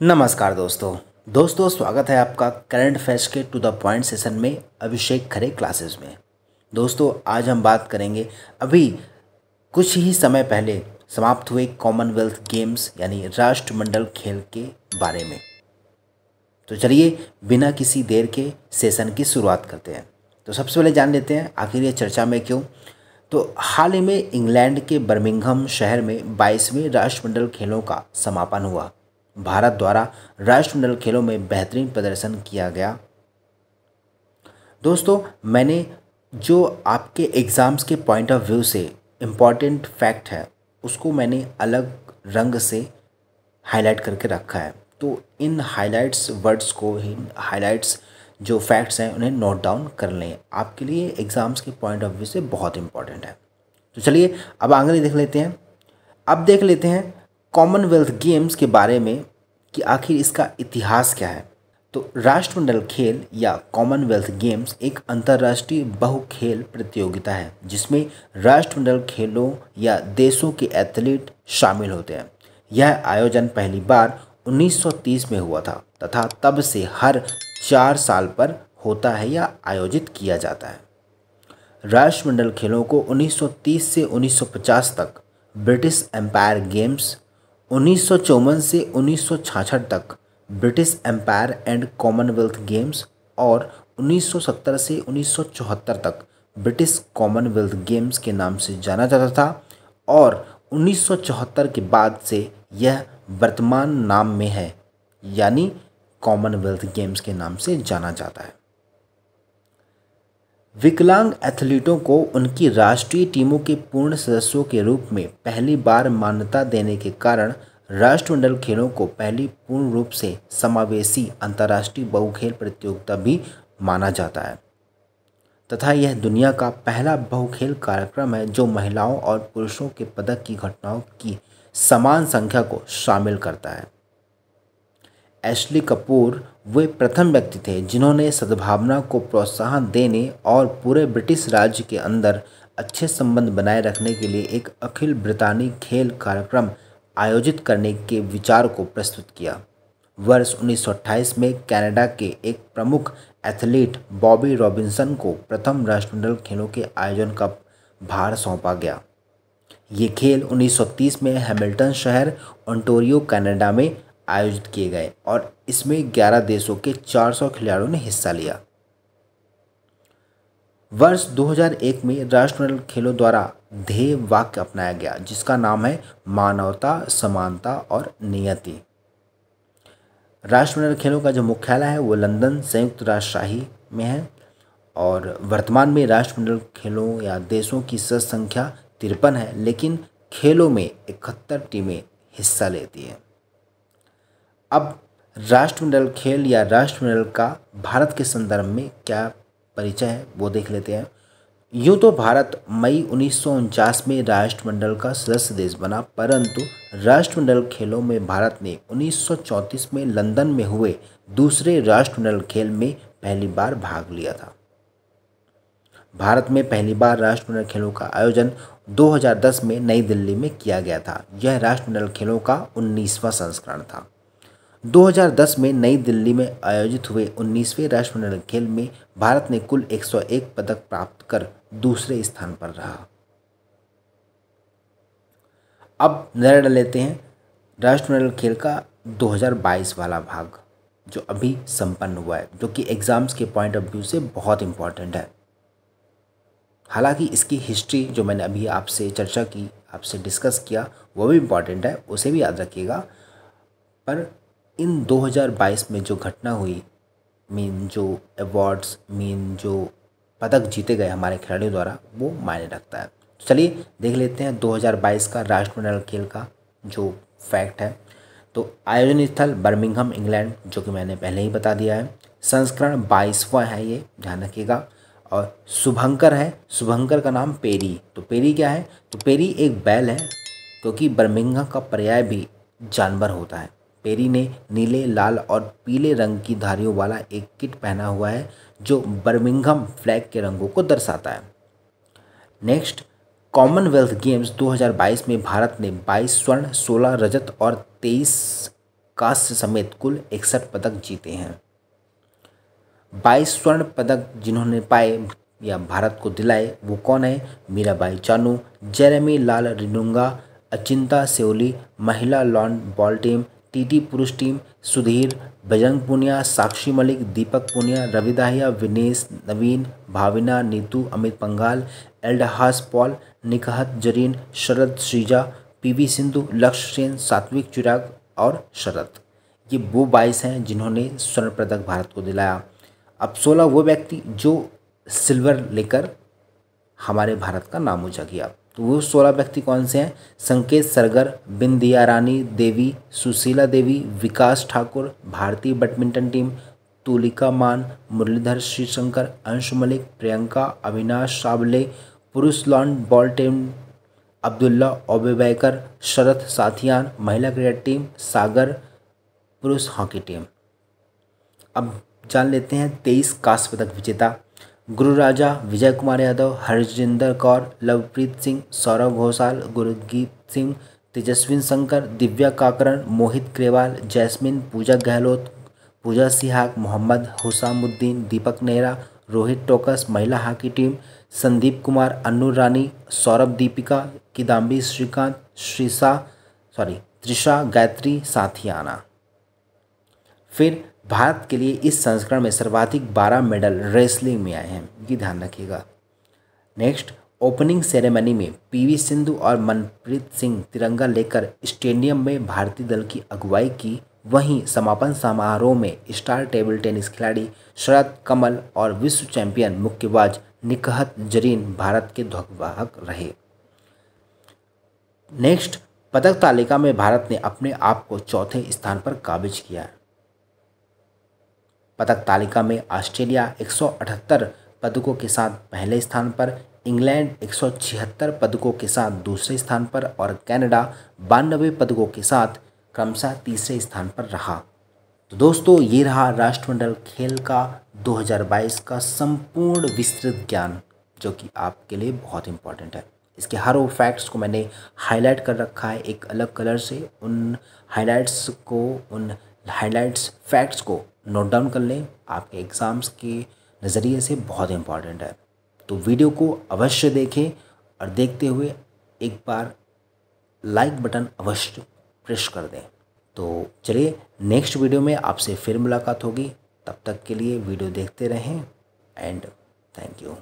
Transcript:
नमस्कार दोस्तों स्वागत है आपका करंट अफेयर्स के टू द पॉइंट सेशन में अभिषेक खरे क्लासेस में। दोस्तों आज हम बात करेंगे अभी कुछ ही समय पहले समाप्त हुए कॉमनवेल्थ गेम्स यानी राष्ट्रमंडल खेल के बारे में। तो चलिए बिना किसी देर के सेशन की शुरुआत करते हैं। तो सबसे पहले जान लेते हैं आखिर ये चर्चा में क्यों। तो हाल ही में इंग्लैंड के बर्मिंघम शहर में 22वें राष्ट्रमंडल खेलों का समापन हुआ। भारत द्वारा राष्ट्रमंडल खेलों में बेहतरीन प्रदर्शन किया गया। दोस्तों मैंने जो आपके एग्ज़ाम्स के पॉइंट ऑफ व्यू से इम्पॉर्टेंट फैक्ट है उसको मैंने अलग रंग से हाईलाइट करके रखा है। तो इन हाईलाइट्स वर्ड्स को इन हाईलाइट्स जो फैक्ट्स हैं उन्हें नोट डाउन कर लें, आपके लिए एग्ज़ाम्स के पॉइंट ऑफ व्यू से बहुत इंपॉर्टेंट है। तो चलिए अब आगे देख लेते हैं। अब देख लेते हैं कॉमनवेल्थ गेम्स के बारे में कि आखिर इसका इतिहास क्या है। तो राष्ट्रमंडल खेल या कॉमनवेल्थ गेम्स एक अंतर्राष्ट्रीय बहुखेल प्रतियोगिता है जिसमें राष्ट्रमंडल खेलों या देशों के एथलीट शामिल होते हैं। यह आयोजन पहली बार 1930 में हुआ था तथा तब से हर 4 साल पर होता है या आयोजित किया जाता है। राष्ट्रमंडल खेलों को 1930 से 1950 तक ब्रिटिश एम्पायर गेम्स, 1954 से 1966 तक British Empire and Commonwealth Games और 1970 से 1974 तक ब्रिटिश कॉमनवेल्थ गेम्स के नाम से जाना जाता था और 1974 के बाद से यह वर्तमान नाम में है यानी कॉमनवेल्थ गेम्स के नाम से जाना जाता है। विकलांग एथलीटों को उनकी राष्ट्रीय टीमों के पूर्ण सदस्यों के रूप में पहली बार मान्यता देने के कारण राष्ट्रमंडल खेलों को पहली पूर्ण रूप से समावेशी अंतर्राष्ट्रीय बहुखेल प्रतियोगिता भी माना जाता है तथा यह दुनिया का पहला बहुखेल कार्यक्रम है जो महिलाओं और पुरुषों के पदक की घटनाओं की समान संख्या को शामिल करता है। एशली कपूर वे प्रथम व्यक्ति थे जिन्होंने सद्भावना को प्रोत्साहन देने और पूरे ब्रिटिश राज्य के अंदर अच्छे संबंध बनाए रखने के लिए एक अखिल ब्रितानी खेल कार्यक्रम आयोजित करने के विचार को प्रस्तुत किया। वर्ष 1928 में कनाडा के एक प्रमुख एथलीट बॉबी रॉबिन्सन को प्रथम राष्ट्रमंडल खेलों के आयोजन का भार सौंपा गया। ये खेल 1930 में हैमिल्टन शहर ओंटारियो कनाडा में आयोजित किए गए और इसमें 11 देशों के 400 खिलाड़ियों ने हिस्सा लिया। वर्ष 2001 में राष्ट्रमंडल खेलों द्वारा ध्येय वाक्य अपनाया गया जिसका नाम है मानवता, समानता और नियति। राष्ट्रमंडल खेलों का जो मुख्यालय है वो लंदन संयुक्त राजशाही में है और वर्तमान में राष्ट्रमंडल खेलों या देशों की सदस्य संख्या 53 है, लेकिन खेलों में 71 टीमें हिस्सा लेती हैं। अब राष्ट्रमंडल खेल या राष्ट्रमंडल का भारत के संदर्भ में क्या परिचय है वो देख लेते हैं। यूँ तो भारत मई 1949 में राष्ट्रमंडल का सदस्य देश बना, परंतु राष्ट्रमंडल खेलों में भारत ने 1934 में लंदन में हुए दूसरे राष्ट्रमंडल खेल में पहली बार भाग लिया था। भारत में पहली बार राष्ट्रमंडल खेलों का आयोजन 2010 में नई दिल्ली में किया गया था। यह राष्ट्रमंडल खेलों का 19वां संस्करण था। 2010 में नई दिल्ली में आयोजित हुए 19वें राष्ट्रमंडल खेल में भारत ने कुल 101 पदक प्राप्त कर दूसरे स्थान पर रहा। अब नजर डाल लेते हैं राष्ट्रमंडल खेल का 2022 वाला भाग जो अभी संपन्न हुआ है, जो कि एग्जाम्स के पॉइंट ऑफ व्यू से बहुत इंपॉर्टेंट है। हालांकि इसकी हिस्ट्री जो मैंने अभी आपसे चर्चा की, आपसे डिस्कस किया, वो भी इम्पॉर्टेंट है, उसे भी याद रखिएगा। पर इन 2022 में जो घटना हुई, मीन जो अवार्ड्स, मीन जो पदक जीते गए हमारे खिलाड़ियों द्वारा, वो मायने रखता है। चलिए देख लेते हैं 2022 का राष्ट्रमंडल खेल का जो फैक्ट है। तो आयोजन स्थल बर्मिंघम इंग्लैंड, जो कि मैंने पहले ही बता दिया है। संस्करण 22वां है, ये ध्यान रखिएगा। और शुभंकर है, शुभंकर का नाम पेरी। तो पेरी क्या है? तो पेरी एक बैल है, क्योंकि बर्मिंघम का पर्याय भी जानवर होता है। पेरी ने नीले, लाल और पीले रंग की धारियों वाला एक किट पहना हुआ है जो बर्मिंघम फ्लैग के रंगों को दर्शाता है। नेक्स्ट, कॉमनवेल्थ गेम्स 2022 में भारत ने 22 स्वर्ण, 16 रजत और 23 कांस्य समेत कुल 61 पदक जीते हैं। 22 स्वर्ण पदक जिन्होंने पाए या भारत को दिलाए वो कौन है? मीराबाई चानू, जेरेमी लाल रिनुंगा, अचिंता सेओली, महिला लॉन बॉल टीम, टीटी पुरुष टीम, सुधीर, बजरंग पुनिया, साक्षी मलिक, दीपक पुनिया, रवि दाहिया, विनेश, नवीन, भाविना, नीतू, अमित पंघाल, एल्डहास पॉल, निकहत जरीन, शरद श्रीजा, पीवी सिंधु, लक्ष्य सेन, सात्विक चिराग और शरद। ये वो 22 हैं जिन्होंने स्वर्ण पदक भारत को दिलाया। अब 16 वो व्यक्ति जो सिल्वर लेकर हमारे भारत का नाम ऊंचा किया। तो वो 16 व्यक्ति कौन से हैं? संकेत सरगर, बिंदिया रानी देवी, सुशीला देवी, विकास ठाकुर, भारतीय बैडमिंटन टीम, तुलिका मान, मुरलीधर श्रीशंकर, अंशु मलिक, प्रियंका, अविनाश साबले, पुरुष लॉन बॉल टीम, अब्दुल्ला ओबेबैकर, शरद साथियान, महिला क्रिकेट टीम, सागर, पुरुष हॉकी टीम। अब जान लेते हैं 23 कांस्य पदक विजेता। गुरु राजा, विजय कुमार यादव, हरजिंदर कौर, लवप्रीत सिंह, सौरव घोषाल, गुरगीत सिंह, तेजस्विन शंकर, दिव्या काकरण, मोहित ग्रेवाल, जैस्मिन, पूजा गहलोत, पूजा सिहाग, मोहम्मद हुसामुद्दीन, दीपक नेहरा, रोहित टोकस, महिला हॉकी टीम, संदीप कुमार, अन्नू रानी, सौरभ दीपिका, किदाम्बी श्रीकांत, त्रिशा गायत्री साथियाना। फिर भारत के लिए इस संस्करण में सर्वाधिक 12 मेडल रेसलिंग में आए हैं, ये ध्यान रखिएगा। नेक्स्ट, ओपनिंग सेरेमनी में पीवी सिंधु और मनप्रीत सिंह तिरंगा लेकर स्टेडियम में भारतीय दल की अगुवाई की। वहीं समापन समारोह में स्टार टेबल टेनिस खिलाड़ी शरद कमल और विश्व चैंपियन मुक्केबाज निकहत जरीन भारत के ध्वजवाहक रहे। नेक्स्ट, पदक तालिका में भारत ने अपने आप को चौथे स्थान पर काबिज किया है। पदक तालिका में ऑस्ट्रेलिया 178 पदकों के साथ पहले स्थान पर, इंग्लैंड 176 पदकों के साथ दूसरे स्थान पर और कनाडा 92 पदकों के साथ क्रमशः तीसरे स्थान पर रहा। तो दोस्तों, ये रहा राष्ट्रमंडल खेल का 2022 का संपूर्ण विस्तृत ज्ञान, जो कि आपके लिए बहुत इंपॉर्टेंट है। इसके हर वो फैक्ट्स को मैंने हाईलाइट कर रखा है एक अलग कलर से। उन हाईलाइट्स फैक्ट्स को नोट डाउन कर लें, आपके एग्ज़ाम्स के नज़रिए से बहुत इंपॉर्टेंट है। तो वीडियो को अवश्य देखें और देखते हुए एक बार लाइक बटन अवश्य प्रेस कर दें। तो चलिए, नेक्स्ट वीडियो में आपसे फिर मुलाकात होगी। तब तक के लिए वीडियो देखते रहें एंड थैंक यू।